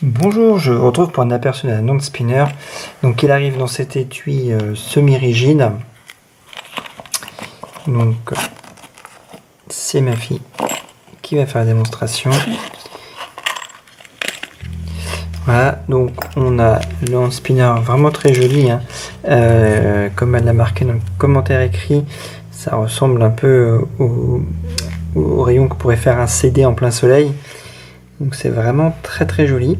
Bonjour, je vous retrouve pour un aperçu d'un hand spinner. Donc il arrive dans cet étui semi-rigide. Donc c'est ma fille qui va faire la démonstration. Voilà, donc on a le hand spinner vraiment très joli, hein. Comme elle l'a marqué dans le commentaire écrit, ça ressemble un peu au rayon que pourrait faire un CD en plein soleil. Donc c'est vraiment très très joli.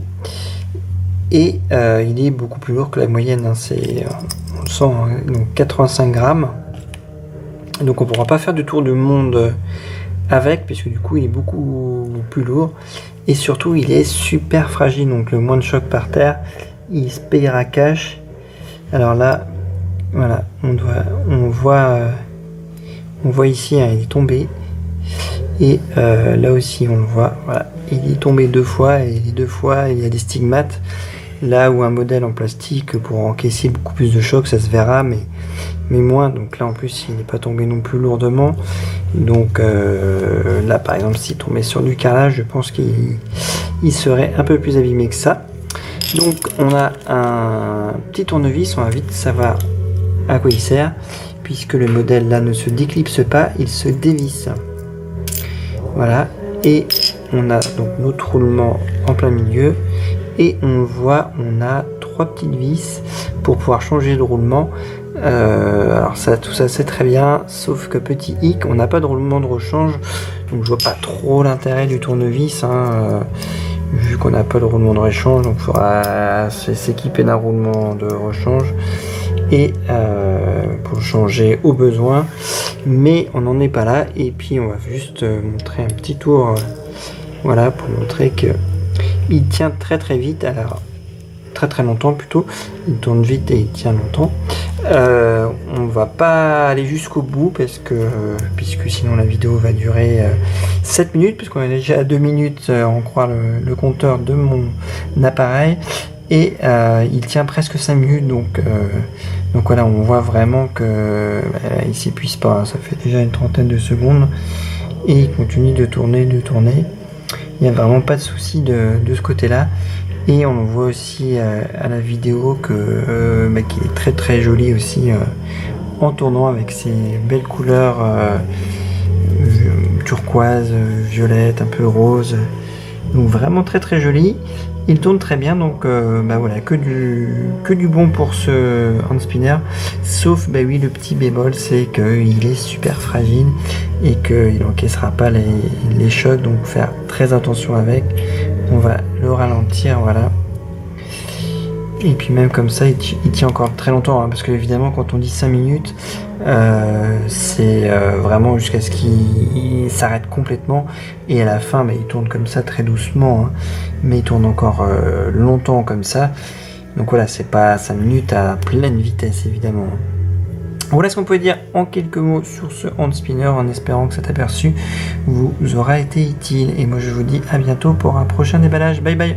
Et il est beaucoup plus lourd que la moyenne, hein. On le sent, hein, donc 85 grammes. Donc on ne pourra pas faire du tour du monde avec, puisque du coup il est beaucoup plus lourd. Et surtout il est super fragile, donc le moins de choc par terre, il se payera cash. Alors là, voilà, on voit ici, hein, il est tombé. Et là aussi on le voit, voilà, il est tombé 2 fois, et les 2 fois il y a des stigmates. Là où un modèle en plastique pour encaisser beaucoup plus de choc, ça se verra, mais moins. Donc là en plus il n'est pas tombé non plus lourdement. Donc là par exemple s'il tombait sur du carrelage, je pense qu'il serait un peu plus abîmé que ça. Donc on a un petit tournevis, on va vite savoir à quoi il sert, puisque le modèle là ne se déclipse pas, il se dévisse. Voilà, et on a donc notre roulement en plein milieu. Et on voit, on a 3 petites vis pour pouvoir changer le roulement. Alors ça, tout ça c'est très bien, sauf que petit hic, on n'a pas de roulement de rechange, donc je vois pas trop l'intérêt du tournevis, hein, vu qu'on n'a pas de roulement de rechange, donc il faudra s'équiper d'un roulement de rechange et pour le changer au besoin, mais on n'en est pas là. Et puis on va juste montrer un petit tour, voilà, pour montrer que il tient très très vite, alors très longtemps plutôt, il tourne vite et il tient longtemps. On va pas aller jusqu'au bout puisque sinon la vidéo va durer 7 minutes, puisqu'on est déjà à 2 minutes, on croit le compteur de mon appareil, et il tient presque 5 minutes, donc voilà, on voit vraiment que il s'épuise pas, hein. Ça fait déjà une trentaine de secondes et il continue de tourner. Il n'y a vraiment pas de souci de ce côté-là. Et on voit aussi à la vidéo que qu'il est très très joli aussi en tournant, avec ses belles couleurs turquoise, violette, un peu rose. Donc vraiment très très joli. Il tourne très bien, donc voilà, que du bon pour ce hand spinner. Sauf oui, le petit bémol, c'est qu'il est super fragile et qu'il n'encaissera pas les chocs, donc faire très attention avec. On va le ralentir, voilà. Et puis même comme ça, il tient encore très longtemps, hein, parce que évidemment quand on dit 5 minutes, c'est vraiment jusqu'à ce qu'il s'arrête complètement, et à la fin il tourne comme ça très doucement, hein, mais il tourne encore longtemps comme ça. Donc voilà, c'est pas 5 minutes à pleine vitesse évidemment. Voilà ce qu'on peut dire en quelques mots sur ce hand spinner, en espérant que cet aperçu vous aura été utile, et moi je vous dis à bientôt pour un prochain déballage. Bye bye.